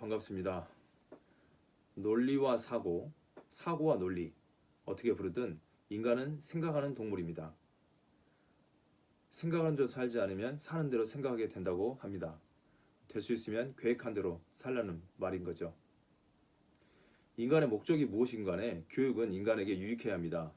반갑습니다. 논리와 사고, 사고와 논리, 어떻게 부르든 인간은 생각하는 동물입니다. 생각하는 대로 살지 않으면 사는 대로 생각하게 된다고 합니다. 될 수 있으면 계획한 대로 살라는 말인 거죠. 인간의 목적이 무엇인 간에 교육은 인간에게 유익해야 합니다.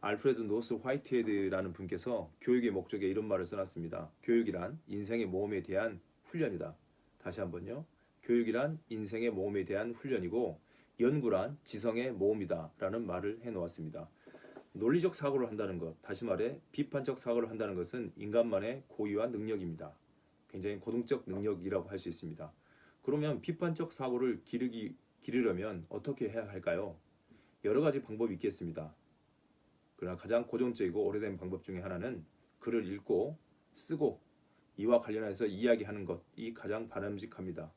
알프레드 노스 화이트헤드라는 분께서 교육의 목적에 이런 말을 써놨습니다. 교육이란 인생의 모험에 대한 훈련이다. 다시 한번요. 교육이란 인생의 모험에 대한 훈련이고 연구란 지성의 모험이다 라는 말을 해놓았습니다. 논리적 사고를 한다는 것, 다시 말해 비판적 사고를 한다는 것은 인간만의 고유한 능력입니다. 굉장히 고등적 능력이라고 할 수 있습니다. 그러면 비판적 사고를 기르려면 어떻게 해야 할까요? 여러 가지 방법이 있겠습니다. 그러나 가장 고전적이고 오래된 방법 중에 하나는 글을 읽고 쓰고 이와 관련해서 이야기하는 것이 가장 바람직합니다.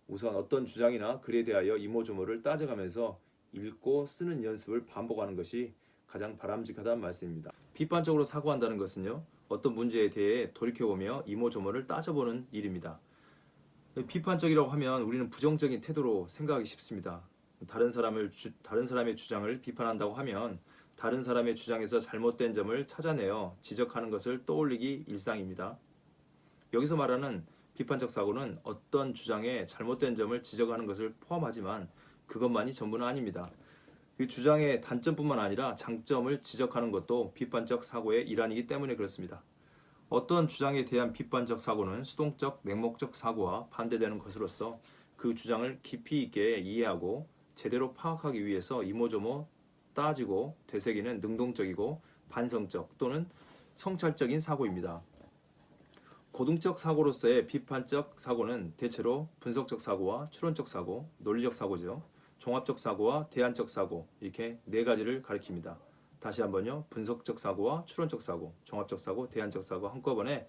우선 어떤 주장이나 글에 대하여 이모저모를 따져가면서 읽고 쓰는 연습을 반복하는 것이 가장 바람직하다는 말씀입니다. 비판적으로 사고한다는 것은요, 어떤 문제에 대해 돌이켜보며 이모저모를 따져보는 일입니다. 비판적이라고 하면 우리는 부정적인 태도로 생각하기 쉽습니다. 다른 사람의 주장을 비판한다고 하면 다른 사람의 주장에서 잘못된 점을 찾아내어 지적하는 것을 떠올리기 일상입니다. 여기서 말하는 비판적 사고는 어떤 주장에 잘못된 점을 지적하는 것을 포함하지만 그것만이 전부는 아닙니다. 그 주장의 단점뿐만 아니라 장점을 지적하는 것도 비판적 사고의 일환이기 때문에 그렇습니다. 어떤 주장에 대한 비판적 사고는 수동적, 맹목적 사고와 반대되는 것으로서 그 주장을 깊이 있게 이해하고 제대로 파악하기 위해서 이모저모 따지고 되새기는 능동적이고 반성적 또는 성찰적인 사고입니다. 고등적 사고로서의 비판적 사고는 대체로 분석적 사고와 추론적 사고, 논리적 사고죠. 종합적 사고와 대안적 사고, 이렇게 네 가지를 가리킵니다. 다시 한번요. 분석적 사고와 추론적 사고, 종합적 사고, 대안적 사고 한꺼번에를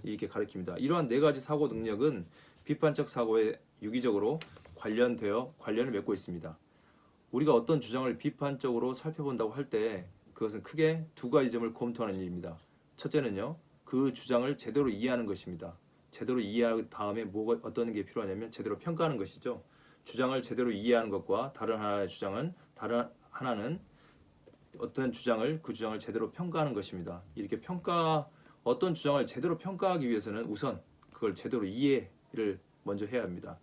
이렇게 가리킵니다. 이러한 네 가지 사고 능력은 비판적 사고에 유기적으로 관련을 맺고 있습니다. 우리가 어떤 주장을 비판적으로 살펴본다고 할 때 그것은 크게 두 가지 점을 검토하는 일입니다. 첫째는요. 그 주장을 제대로 이해하는 것입니다. 제대로 이해한 다음에 어떤 게 필요하냐면 제대로 평가하는 것이죠. 주장을 제대로 이해하는 것과 다른 하나는 어떤 그 주장을 제대로 평가하는 것입니다. 이렇게 어떤 주장을 제대로 평가하기 위해서는 우선 그걸 제대로 이해를 먼저 해야 합니다.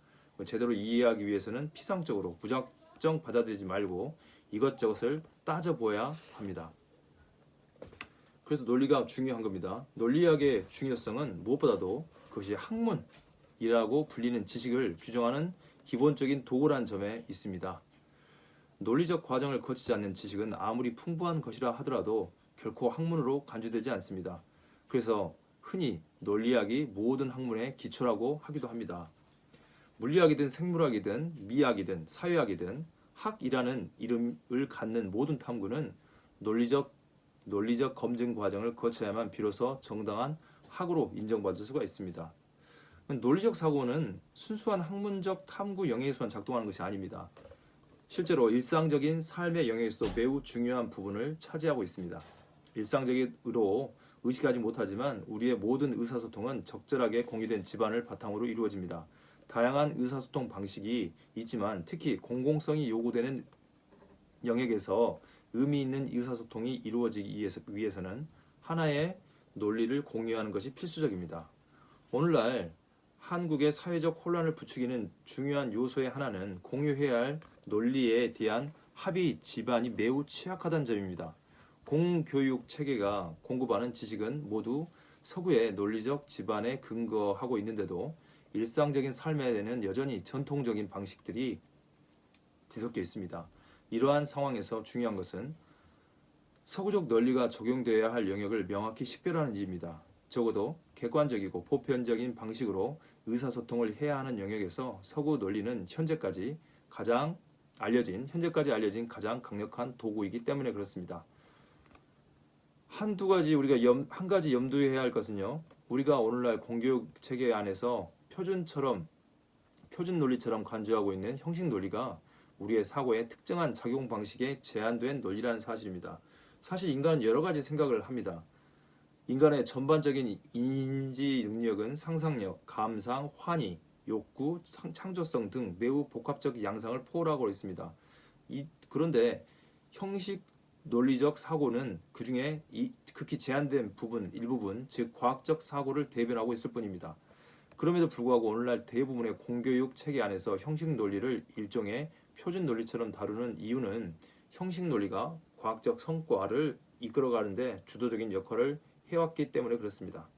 제대로 이해하기 위해서는 피상적으로 무작정 받아들이지 말고 이것저것을 따져보아야 합니다. 그래서 논리가 중요한 겁니다. 논리학의 중요성은 무엇보다도 그것이 학문이라고 불리는 지식을 규정하는 기본적인 도구라는 점에 있습니다. 논리적 과정을 거치지 않는 지식은 아무리 풍부한 것이라 하더라도 결코 학문으로 간주되지 않습니다. 그래서 흔히 논리학이 모든 학문의 기초라고 하기도 합니다. 물리학이든 생물학이든 미학이든 사회학이든 학이라는 이름을 갖는 모든 탐구는 논리적 검증 과정을 거쳐야만 비로소 정당한 학으로 인정받을 수가 있습니다. 논리적 사고는 순수한 학문적 탐구 영역에서만 작동하는 것이 아닙니다. 실제로 일상적인 삶의 영역에서도 매우 중요한 부분을 차지하고 있습니다. 일상적으로 의식하지 못하지만 우리의 모든 의사소통은 적절하게 공유된 지반을 바탕으로 이루어집니다. 다양한 의사소통 방식이 있지만 특히 공공성이 요구되는 영역에서 의미 있는 의사소통이 이루어지기 위해서는 하나의 논리를 공유하는 것이 필수적입니다. 오늘날 한국의 사회적 혼란을 부추기는 중요한 요소의 하나는 공유해야 할 논리에 대한 합의 지반이 매우 취약하다는 점입니다. 공교육 체계가 공급하는 지식은 모두 서구의 논리적 지반에 근거하고 있는데도 일상적인 삶에는 여전히 전통적인 방식들이 뒤섞여 있습니다. 이러한 상황에서 중요한 것은 서구적 논리가 적용되어야 할 영역을 명확히 식별하는 일입니다. 적어도 객관적이고 보편적인 방식으로 의사소통을 해야 하는 영역에서 서구 논리는 현재까지 알려진 가장 강력한 도구이기 때문에 그렇습니다. 한 가지 염두해야 할 것은요. 우리가 오늘날 공교육 체계 안에서 표준 논리처럼 간주하고 있는 형식 논리가 우리의 사고의 특정한 작용 방식에 제한된 논리라는 사실입니다. 사실 인간은 여러 가지 생각을 합니다. 인간의 전반적인 인지 능력은 상상력, 감상, 환희, 욕구, 창조성 등 매우 복합적 양상을 포괄하고 있습니다. 그런데 형식 논리적 사고는 그중에 극히 제한된 일부분, 즉 과학적 사고를 대변하고 있을 뿐입니다. 그럼에도 불구하고 오늘날 대부분의 공교육 체계 안에서 형식 논리를 일종의 표준 논리처럼 다루는 이유는 형식 논리가 과학적 성과를 이끌어가는데 주도적인 역할을 해왔기 때문에 그렇습니다.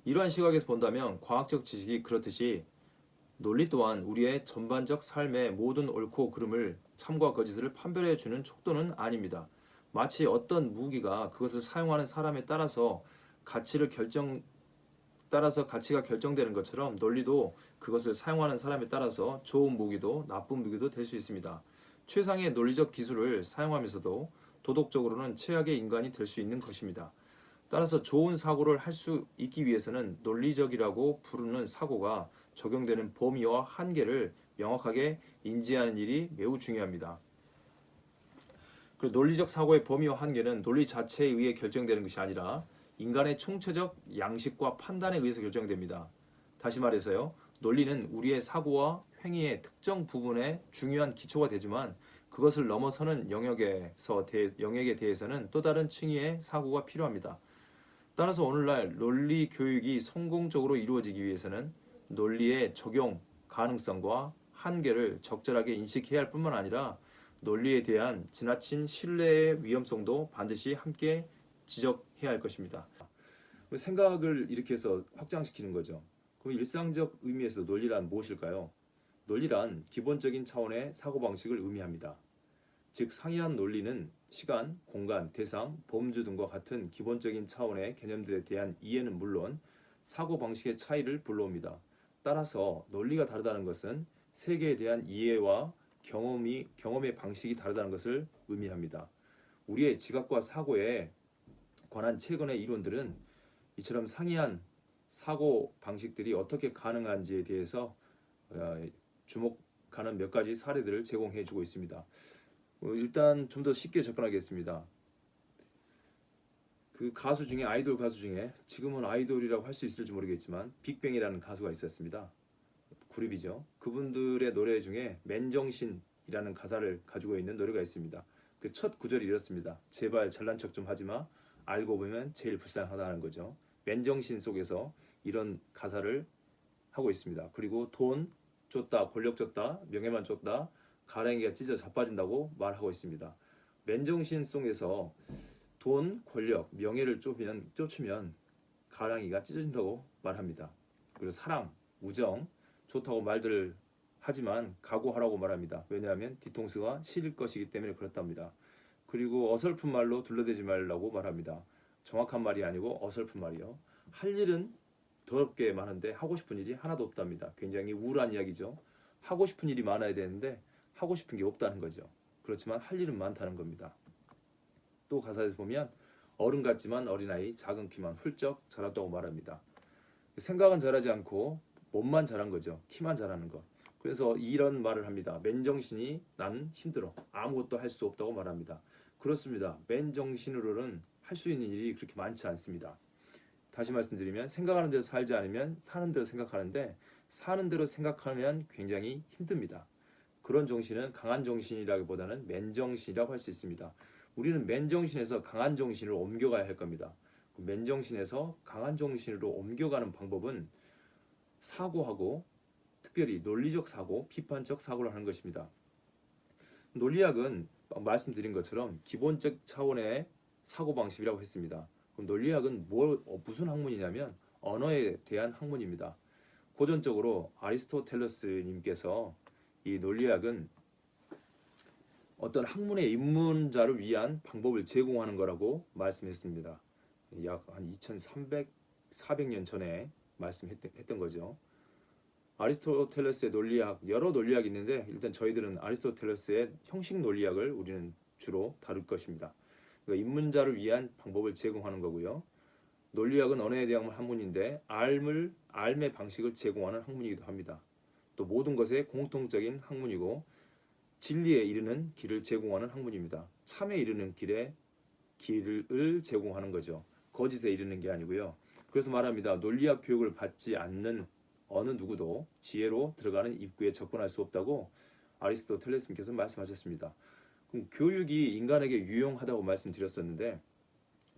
이러한 시각에서 본다면 과학적 지식이 그렇듯이 논리 또한 우리의 전반적 삶의 모든 옳고 그름을 참과 거짓을 판별해주는 척도는 아닙니다. 마치 어떤 무기가 그것을 사용하는 사람에 따라서 가치가 결정되는 것처럼 논리도 그것을 사용하는 사람에 따라서 좋은 무기도 나쁜 무기도 될 수 있습니다. 최상의 논리적 기술을 사용하면서도 도덕적으로는 최악의 인간이 될 수 있는 것입니다. 따라서 좋은 사고를 할 수 있기 위해서는 논리적이라고 부르는 사고가 적용되는 범위와 한계를 명확하게 인지하는 일이 매우 중요합니다. 그리고 논리적 사고의 범위와 한계는 논리 자체에 의해 결정되는 것이 아니라 인간의 총체적 양식과 판단에 의해서 결정됩니다. 다시 말해서요, 논리는 우리의 사고와 행위의 특정 부분에 중요한 기초가 되지만 그것을 넘어서는 영역에 대해서는 또 다른 층위의 사고가 필요합니다. 따라서 오늘날 논리 교육이 성공적으로 이루어지기 위해서는 논리의 적용 가능성과 한계를 적절하게 인식해야 할 뿐만 아니라 논리에 대한 지나친 신뢰의 위험성도 반드시 함께 지적해야 할 것입니다. 생각을 이렇게 해서 확장시키는 거죠. 그럼 일상적 의미에서 논리란 무엇일까요? 논리란 기본적인 차원의 사고방식을 의미합니다. 즉 상이한 논리는 시간, 공간, 대상, 범주 등과 같은 기본적인 차원의 개념들에 대한 이해는 물론 사고방식의 차이를 불러옵니다. 따라서 논리가 다르다는 것은 세계에 대한 이해와 경험의 방식이 다르다는 것을 의미합니다. 우리의 지각과 사고에 관한 최근의 이론들은 이처럼 상이한 사고 방식들이 어떻게 가능한지에 대해서 주목하는 몇 가지 사례들을 제공해 주고 있습니다. 일단 좀 더 쉽게 접근하겠습니다. 그 아이돌 가수 중에 지금은 아이돌이라고 할 수 있을지 모르겠지만 빅뱅이라는 가수가 있었습니다. 그룹이죠. 그분들의 노래 중에 맨정신이라는 가사를 가지고 있는 노래가 있습니다. 그 첫 구절이 이렇습니다. 제발 잘난 척 좀 하지마. 알고 보면 제일 불쌍하다는 거죠. 맨정신 속에서 이런 가사를 하고 있습니다. 그리고 돈 쫓다, 권력 쫓다, 명예만 쫓다, 가랑이가 찢어 자빠진다고 말하고 있습니다. 맨정신송에서 돈, 권력, 명예를 쫓으면 가랑이가 찢어진다고 말합니다. 그리고 사랑, 우정 좋다고 말들 하지만 각오하라고 말합니다. 왜냐하면 뒤통수가 시릴 것이기 때문에 그렇답니다. 그리고 어설픈 말로 둘러대지 말라고 말합니다. 정확한 말이 아니고 어설픈 말이요. 할 일은 더럽게 많은데 하고 싶은 일이 하나도 없답니다. 굉장히 우울한 이야기죠. 하고 싶은 일이 많아야 되는데 하고 싶은 게 없다는 거죠. 그렇지만 할 일은 많다는 겁니다. 또 가사에서 보면 어른 같지만 어린아이 작은 키만 훌쩍 자랐다고 말합니다. 생각은 잘하지 않고 몸만 잘한 거죠. 키만 잘하는 거. 그래서 이런 말을 합니다. 맨정신이 나는 힘들어. 아무것도 할 수 없다고 말합니다. 그렇습니다. 맨정신으로는 할 수 있는 일이 그렇게 많지 않습니다. 다시 말씀드리면 생각하는 대로 살지 않으면 사는 대로 생각하는데 사는 대로 생각하면 굉장히 힘듭니다. 그런 정신은 강한 정신이라기보다는 맨정신이라고 할 수 있습니다. 우리는 맨정신에서 강한 정신으로 옮겨가야 할 겁니다. 맨정신에서 강한 정신으로 옮겨가는 방법은 사고하고 특별히 논리적 사고, 비판적 사고를 하는 것입니다. 논리학은 말씀드린 것처럼 기본적 차원의 사고방식이라고 했습니다. 그럼 논리학은 무슨 학문이냐면 언어에 대한 학문입니다. 고전적으로 아리스토텔레스님께서 이 논리학은 어떤 학문의 입문자를 위한 방법을 제공하는 거라고 말씀했습니다. 약 한 2300, 400년 전에 말씀했던 거죠. 아리스토텔레스의 논리학, 여러 논리학이 있는데 일단 저희들은 아리스토텔레스의 형식 논리학을 우리는 주로 다룰 것입니다. 그러니까 입문자를 위한 방법을 제공하는 거고요. 논리학은 언어에 대한 학문인데 알의 방식을 제공하는 학문이기도 합니다. 또 모든 것의 공통적인 학문이고 진리에 이르는 길을 제공하는 학문입니다. 참에 이르는 길을 제공하는 거죠. 거짓에 이르는 게 아니고요. 그래서 말합니다. 논리학 교육을 받지 않는 어느 누구도 지혜로 들어가는 입구에 접근할 수 없다고 아리스토텔레스님께서 말씀하셨습니다. 그럼 교육이 인간에게 유용하다고 말씀드렸었는데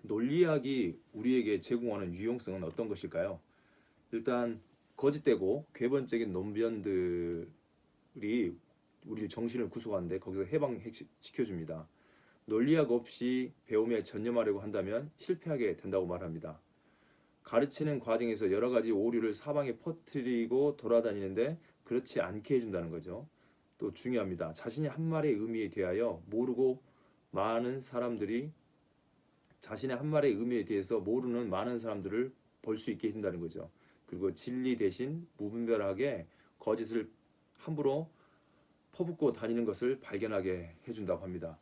논리학이 우리에게 제공하는 유용성은 어떤 것일까요? 일단 거짓되고 궤변적인 논변들이 우리 정신을 구속하는데 거기서 해방시켜줍니다. 논리학 없이 배움에 전념하려고 한다면 실패하게 된다고 말합니다. 가르치는 과정에서 여러 가지 오류를 사방에 퍼뜨리고 돌아다니는데 그렇지 않게 해준다는 거죠. 또 중요합니다. 자신이 한 말의 의미에 대하여 모르고 많은 사람들이 자신의 한 말의 의미에 대해서 모르는 많은 사람들을 볼 수 있게 해준다는 거죠. 그리고 진리 대신 무분별하게 거짓을 함부로 퍼붓고 다니는 것을 발견하게 해준다고 합니다.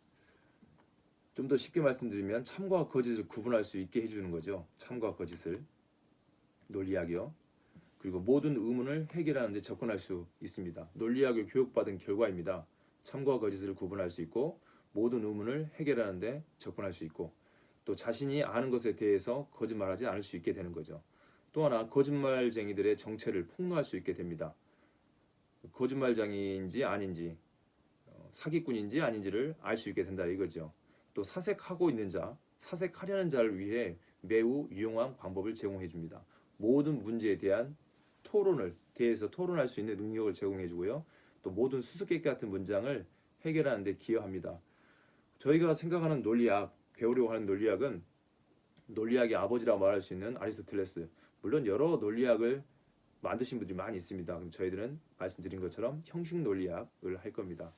좀 더 쉽게 말씀드리면 참과 거짓을 구분할 수 있게 해주는 거죠. 참과 거짓을. 논리학이요. 그리고 모든 의문을 해결하는 데 접근할 수 있습니다. 논리학을 교육받은 결과입니다. 참과 거짓을 구분할 수 있고 모든 의문을 해결하는 데 접근할 수 있고 또 자신이 아는 것에 대해서 거짓말하지 않을 수 있게 되는 거죠. 또 하나 거짓말쟁이들의 정체를 폭로할 수 있게 됩니다. 거짓말쟁이인지 아닌지 사기꾼인지 아닌지를 알 수 있게 된다 이거죠. 또 사색하고 있는 자, 사색하려는 자를 위해 매우 유용한 방법을 제공해 줍니다. 모든 문제에 대한 대해서 토론할 수 있는 능력을 제공해 주고요. 또 모든 수수께끼 같은 문장을 해결하는 데 기여합니다. 저희가 생각하는 논리학, 배우려고 하는 논리학은 논리학의 아버지라고 말할 수 있는 아리스토텔레스. 물론 여러 논리학을 만드신 분들이 많이 있습니다. 저희들은 말씀드린 것처럼 형식 논리학을 할 겁니다.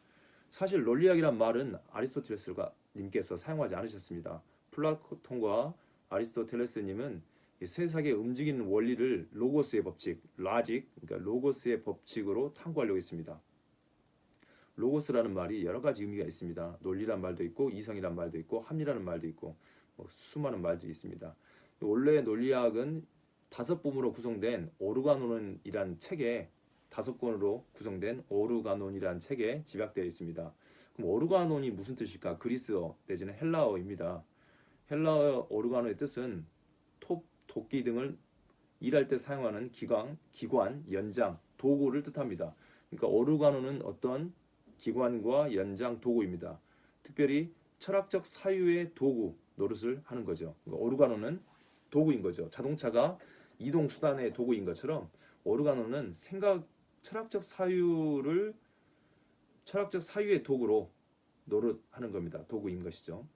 사실 논리학이란 말은 아리스토텔레스가 님께서 사용하지 않으셨습니다. 플라톤과 아리스토텔레스님은 세상의 움직이는 원리를 로고스의 법칙, 라직, 그러니까 로고스의 법칙으로 탐구하려고 했습니다. 로고스라는 말이 여러 가지 의미가 있습니다. 논리란 말도 있고 이성이란 말도 있고 합리라는 말도 있고 수많은 말들이 있습니다. 원래 논리학은 5부문으로 구성된 오르가논이란 책에 5권으로 구성된 오르가논이란 책에 집약되어 있습니다. 그럼 오르가논이 무슨 뜻일까? 그리스어 내지는 헬라어입니다. 헬라어 오르가논의 뜻은 톱, 도끼 등을 일할 때 사용하는 기관, 연장, 도구를 뜻합니다. 그러니까 오르가논은 어떤 기관과 연장, 도구입니다. 특별히 철학적 사유의 도구 노릇을 하는 거죠. 그러니까 오르가논은 도구인 거죠. 자동차가 이동 수단의 도구인 것처럼 오르가논은 철학적 사유의 도구로 노릇하는 겁니다. 도구인 것이죠.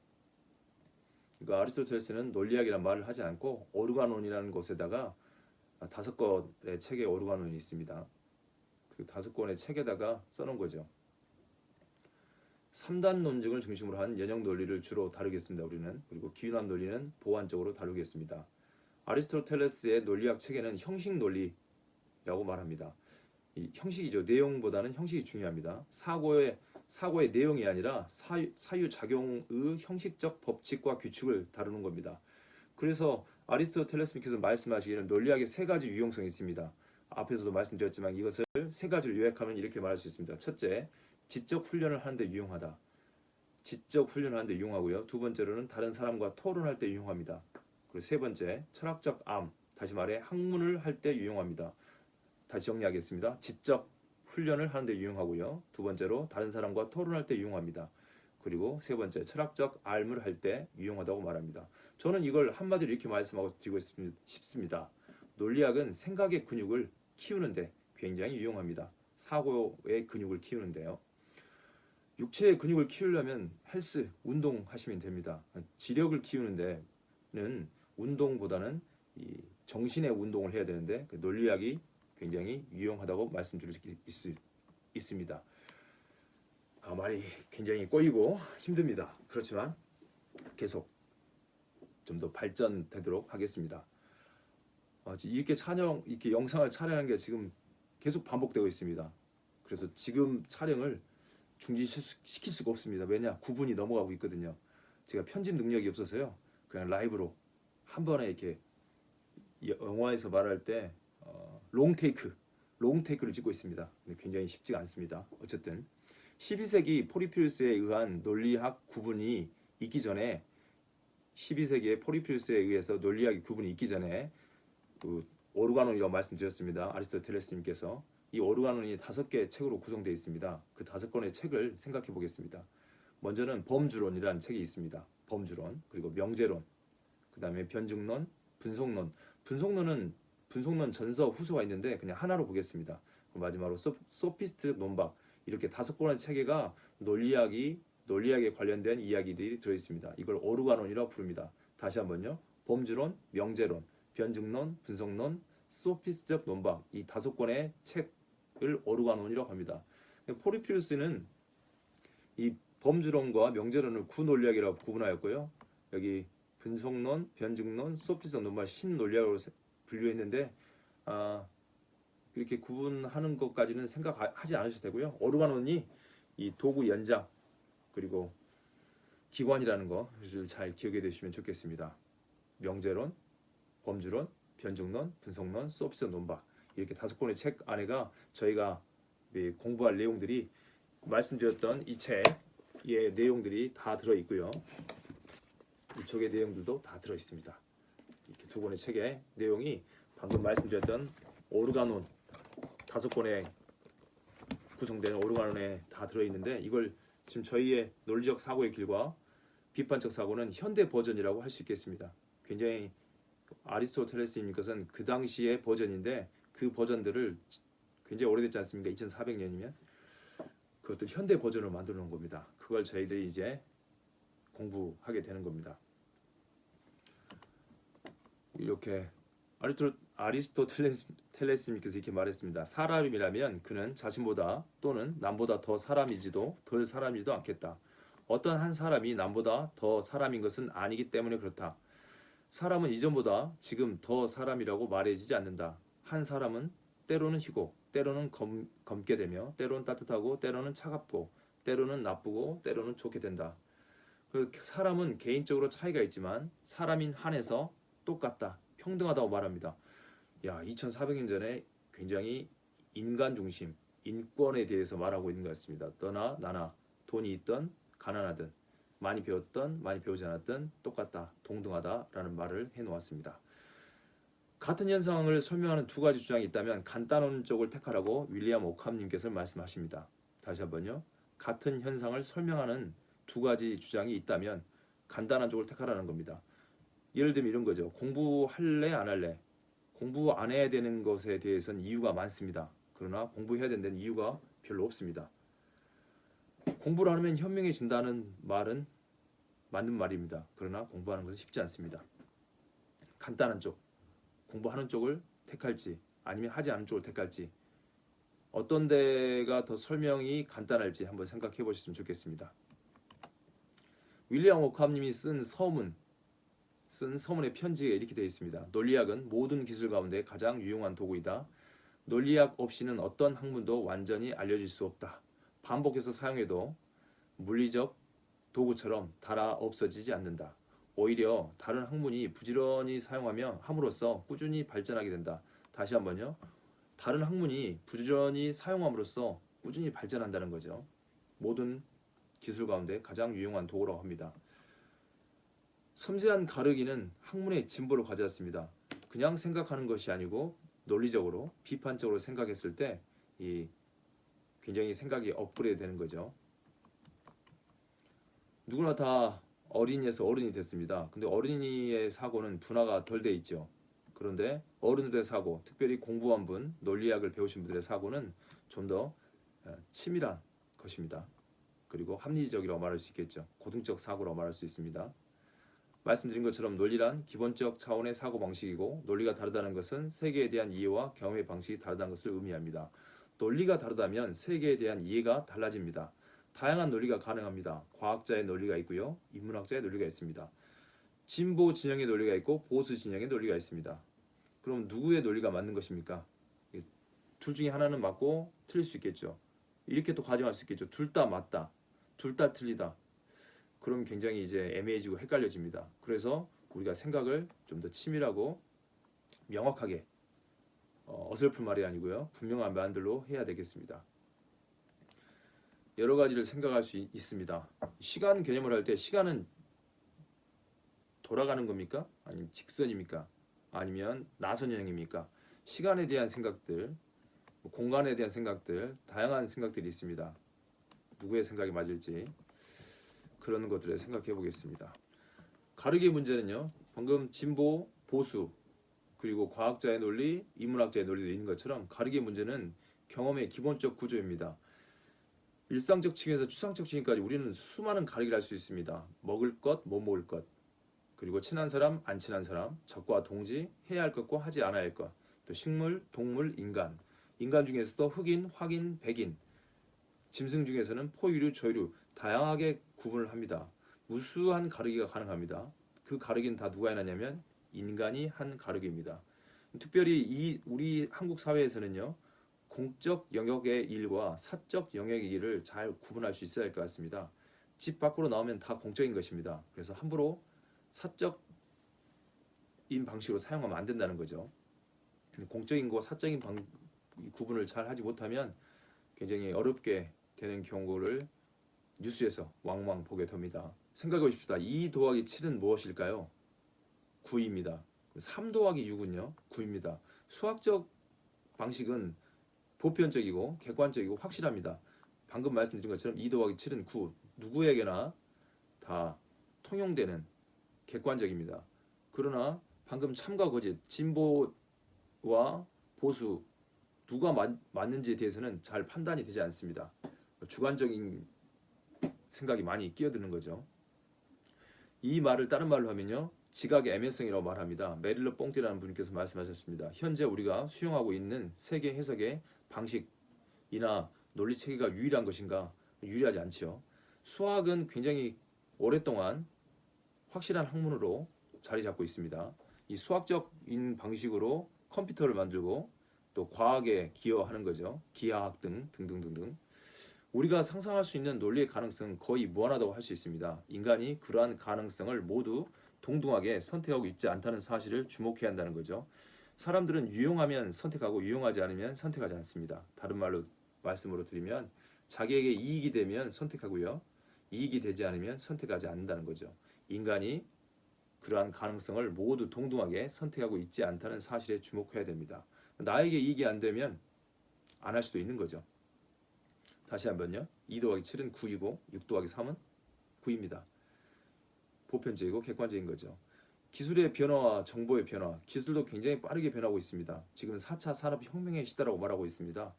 그러니까 아리스토텔레스는 논리학이라는 말을 하지 않고 오르가논이라는 곳에다가 5권의 책에 오르가논이 있습니다. 그 5권의 책에다가 써놓은 거죠. 3단 논증을 중심으로 한 연역 논리를 주로 다루겠습니다. 우리는. 그리고 기윤학 논리는 보완적으로 다루겠습니다. 아리스토텔레스의 논리학 체계는 형식 논리라고 말합니다. 이 형식이죠. 내용보다는 형식이 중요합니다. 사고의 내용이 아니라 사유작용의 형식적 법칙과 규칙을 다루는 겁니다. 그래서 아리스토텔레스님께서 말씀하시기를 논리학의 3가지 유용성이 있습니다. 앞에서도 말씀드렸지만 이것을 3가지로 요약하면 이렇게 말할 수 있습니다. 첫째, 지적 훈련을 하는데 유용하다. 지적 훈련을 하는데 유용하고요. 두 번째로는 다른 사람과 토론할 때 유용합니다. 그리고 세 번째, 철학적 다시 말해 학문을 할 때 유용합니다. 다시 정리하겠습니다. 지적 훈련을 하는데 유용하고요. 두 번째로 다른 사람과 토론할 때 유용합니다. 그리고 세 번째, 철학적 알무를 할 때 유용하다고 말합니다. 저는 이걸 한마디로 이렇게 말씀하고 드리고 싶습니다. 논리학은 생각의 근육을 키우는데 굉장히 유용합니다. 사고의 근육을 키우는데요. 육체의 근육을 키우려면 헬스, 운동하시면 됩니다. 지력을 키우는 데는 운동보다는 이 정신의 운동을 해야 되는데 그 논리학이 굉장히 유용하다고 말씀드릴 수 있습니다. 말이 굉장히 꼬이고 힘듭니다. 그렇지만 계속 좀 더 발전되도록 하겠습니다. 이렇게 영상을 촬영하는 게 지금 계속 반복되고 있습니다. 그래서 지금 촬영을 중지시킬 수가 없습니다. 왜냐? 9분이 넘어가고 있거든요. 제가 편집 능력이 없어서요. 그냥 라이브로 한 번에 이렇게 영화에서 말할 때 롱테이크를 찍고 있습니다. 굉장히 쉽지가 않습니다. 어쨌든 12세기 포리필스에 의한 논리학 구분이 있기 전에 12세기의 포리필스에 의해서 논리학의 구분이 있기 전에 그 오르가논이라고 말씀드렸습니다. 아리스토텔레스님께서 이 오르가논이 5개의 책으로 구성되어 있습니다. 그 5권의 책을 생각해 보겠습니다. 먼저는 범주론이라는 책이 있습니다. 범주론, 그리고 명제론, 그 다음에 변증론, 분속론. 분속론 전서 후소가 있는데 그냥 하나로 보겠습니다. 마지막으로 소피스트 논박, 이렇게 5권의 체계가 논리학에 관련된 이야기들이 들어있습니다. 이걸 오르가논이라고 부릅니다. 다시 한번요. 범주론, 명제론, 변증론, 분석론, 소피스트적 논박, 이 5권의 책을 오르가논이라고 합니다. 포리피우스는 이 범주론과 명제론을 구논리학이라고 구분하였고요. 여기 분석론, 변증론, 소피스트적 논박, 신논리학으로 분류했는데 이렇게 구분하는 것까지는 생각하지 않으셔도 되고요. 오르가논이 이 도구 연장 그리고 기관이라는 것을 잘 기억해 두시면 좋겠습니다. 명제론, 범주론, 변증론, 분석론, 소피스트적 논박, 이렇게 5권의 책 안에가 저희가 공부할 내용들이 말씀드렸던 이 책의 내용들이 다 들어있고요. 이쪽의 내용들도 다 들어있습니다. 이렇게 2권의 책의 내용이 방금 말씀드렸던 오르가논 5권의 구성된 오르가논에 다 들어있는데, 이걸 지금 저희의 논리적 사고의 길과 비판적 사고는 현대 버전이라고 할 수 있겠습니다. 굉장히 아리스토텔레스님 것은 그 당시의 버전인데 그 버전들을 굉장히 오래됐지 않습니까? 2400년이면 그것들 현대 버전으로 만들어 놓은 겁니다. 그걸 저희들이 이제 공부하게 되는 겁니다. 이렇게 아리스토텔레스님께서 이렇게 말했습니다. 사람이라면 그는 자신보다 또는 남보다 더 사람이지도 덜 사람이지도 않겠다. 어떤 한 사람이 남보다 더 사람인 것은 아니기 때문에 그렇다. 사람은 이전보다 지금 더 사람이라고 말해지지 않는다. 한 사람은 때로는 희고 때로는 검게 되며 때로는 따뜻하고 때로는 차갑고 때로는 나쁘고 때로는 좋게 된다. 사람은 개인적으로 차이가 있지만 사람인 한에서 똑같다, 평등하다고 말합니다. 2400년 전에 굉장히 인간 중심, 인권에 대해서 말하고 있는 것 같습니다. 너나 나나, 돈이 있든 가난하든, 많이 배웠든 많이 배우지 않았든 똑같다, 동등하다라는 말을 해놓았습니다. 같은 현상을 설명하는 2가지 주장이 있다면 간단론적을 택하라고 윌리엄 오캄님께서 말씀하십니다. 다시 한번요. 같은 현상을 설명하는 2가지 주장이 있다면 간단한 쪽을 택하라는 겁니다. 예를 들면 이런 거죠. 공부할래 안 할래? 공부 안 해야 되는 것에 대해서는 이유가 많습니다. 그러나 공부해야 된다는 이유가 별로 없습니다. 공부를 하면 현명해진다는 말은 맞는 말입니다. 그러나 공부하는 것은 쉽지 않습니다. 간단한 쪽, 공부하는 쪽을 택할지 아니면 하지 않는 쪽을 택할지, 어떤 데가 더 설명이 간단할지 한번 생각해 보셨으면 좋겠습니다. 윌리엄 오캄님이 쓴 서문의 편지에 이렇게 되어 있습니다. 논리학은 모든 기술 가운데 가장 유용한 도구이다. 논리학 없이는 어떤 학문도 완전히 알려질 수 없다. 반복해서 사용해도 물리적 도구처럼 닳아 없어지지 않는다. 오히려 다른 학문이 부지런히 함으로써 꾸준히 발전하게 된다. 다시 한번요. 다른 학문이 부지런히 사용함으로써 꾸준히 발전한다는 거죠. 모든 기술 가운데 가장 유용한 도구라고 합니다. 섬세한 가르기는 학문의 진보를 가져왔습니다. 그냥 생각하는 것이 아니고 논리적으로, 비판적으로 생각했을 때 굉장히 생각이 업그레이드 되는 거죠. 누구나 다 어린이에서 어른이 됐습니다. 근데 어린이의 사고는 분화가 덜 돼 있죠. 그런데 어른들의 사고, 특별히 공부한 분, 논리학을 배우신 분들의 사고는 좀 더 치밀한 것입니다. 그리고 합리적이라고 말할 수 있겠죠. 고등적 사고라고 말할 수 있습니다. 말씀드린 것처럼 논리란 기본적 차원의 사고방식이고, 논리가 다르다는 것은 세계에 대한 이해와 경험의 방식이 다르다는 것을 의미합니다. 논리가 다르다면 세계에 대한 이해가 달라집니다. 다양한 논리가 가능합니다. 과학자의 논리가 있고요, 인문학자의 논리가 있습니다. 진보 진영의 논리가 있고 보수 진영의 논리가 있습니다. 그럼 누구의 논리가 맞는 것입니까? 둘 중에 하나는 맞고 틀릴 수 있겠죠. 이렇게 또 가정할 수 있겠죠. 둘 다 맞다, 둘 다 틀리다. 그럼 굉장히 이제 애매해지고 헷갈려집니다. 그래서 우리가 생각을 좀 더 치밀하고 명확하게, 어설픈 말이 아니고요, 분명한 말들로 해야 되겠습니다. 여러 가지를 생각할 수 있습니다. 시간 개념을 할 때 시간은 돌아가는 겁니까? 아니면 직선입니까? 아니면 나선 여행입니까? 시간에 대한 생각들, 공간에 대한 생각들, 다양한 생각들이 있습니다. 누구의 생각이 맞을지 그런 것들을 생각해 보겠습니다. 가르기의 문제는요, 방금 진보, 보수, 그리고 과학자의 논리, 인문학자의 논리도 있는 것처럼 가르기의 문제는 경험의 기본적 구조입니다. 일상적 층에서 추상적 층까지 우리는 수많은 가르기를 할 수 있습니다. 먹을 것, 못 먹을 것, 그리고 친한 사람, 안 친한 사람, 적과 동지, 해야 할 것과 하지 않아야 할 것, 또 식물, 동물, 인간, 인간 중에서도 흑인, 확인, 백인, 짐승 중에서는 포유류, 저유류 다양하게 구분을 합니다. 무수한 가르기가 가능합니다. 그 가르기는 다 누가 해놨냐면 인간이 한 가르기입니다. 특별히 우리 한국 사회에서는요, 공적 영역의 일과 사적 영역의 일을 잘 구분할 수 있어야 할 것 같습니다. 집 밖으로 나오면 다 공적인 것입니다. 그래서 함부로 사적인 방식으로 사용하면 안 된다는 거죠. 공적인 거 사적인 구분을 잘 하지 못하면 굉장히 어렵게 되는 경우를 뉴스에서 왕왕 보게 됩니다. 생각해 보십시다. 2 더하기 7은 무엇일까요? 9입니다. 3 더하기 6은요? 9입니다. 수학적 방식은 보편적이고 객관적이고 확실합니다. 방금 말씀드린 것처럼 2 더하기 7은 9. 누구에게나 다 통용되는 객관적입니다. 그러나 방금 참과 거짓, 진보와 보수 누가 맞는지에 대해서는 잘 판단이 되지 않습니다. 주관적인 생각이 많이 끼어드는 거죠. 이 말을 다른 말로 하면요, 지각의 애매성이라고 말합니다. 메릴러 뽕띠라는 분께서 말씀하셨습니다. 현재 우리가 수용하고 있는 세계 해석의 방식이나 논리 체계가 유일한 것인가? 유리하지 않지요. 수학은 굉장히 오랫동안 확실한 학문으로 자리 잡고 있습니다. 이 수학적인 방식으로 컴퓨터를 만들고 또 과학에 기여하는 거죠. 기하학 등등등등. 우리가 상상할 수 있는 논리의 가능성은 거의 무한하다고 할 수 있습니다. 인간이 그러한 가능성을 모두 동등하게 선택하고 있지 않다는 사실을 주목해야 한다는 거죠. 사람들은 유용하면 선택하고 유용하지 않으면 선택하지 않습니다. 다른 말씀으로 드리면 자기에게 이익이 되면 선택하고요. 이익이 되지 않으면 선택하지 않는다는 거죠. 인간이 그러한 가능성을 모두 동등하게 선택하고 있지 않다는 사실에 주목해야 됩니다. 나에게 이익이 안 되면 안 할 수도 있는 거죠. 다시 한번요. 2 더하기 7은 9이고 6 더하기 3은 9입니다. 보편적이고 객관적인 거죠. 기술의 변화와 정보의 변화, 기술도 굉장히 빠르게 변하고 있습니다. 지금 4차 산업혁명의 시대라고 말하고 있습니다.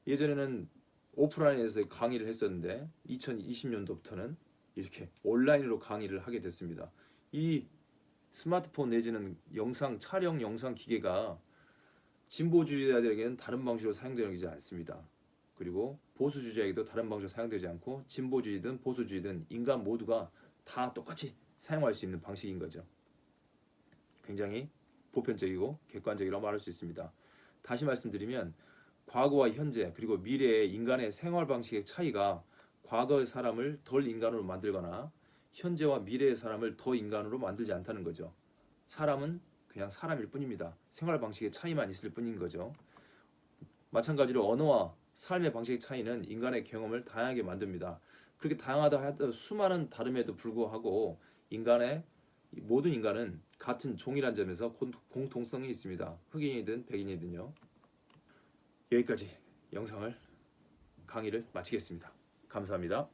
예전에는 오프라인에서 강의를 했었는데 2020년도부터는 이렇게 온라인으로 강의를 하게 됐습니다. 이 스마트폰 내지는 촬영 영상 기계가 진보주의자들에게는 다른 방식으로 사용되지 않습니다. 그리고 보수주의자에게도 다른 방식으로 사용되지 않고 진보주의든 보수주의든 인간 모두가 다 똑같이 사용할 수 있는 방식인 거죠. 굉장히 보편적이고 객관적이라고 말할 수 있습니다. 다시 말씀드리면 과거와 현재 그리고 미래의 인간의 생활 방식의 차이가 과거의 사람을 덜 인간으로 만들거나 현재와 미래의 사람을 더 인간으로 만들지 않다는 거죠. 사람은 그냥 사람일 뿐입니다. 생활 방식의 차이만 있을 뿐인 거죠. 마찬가지로 언어와 삶의 방식의 차이는 인간의 경험을 다양하게 만듭니다. 그렇게 다양하다 해도 수많은 다름에도 불구하고 모든 인간은 같은 종이란 점에서 공통성이 있습니다. 흑인이든 백인이든요. 여기까지 강의를 마치겠습니다. 감사합니다.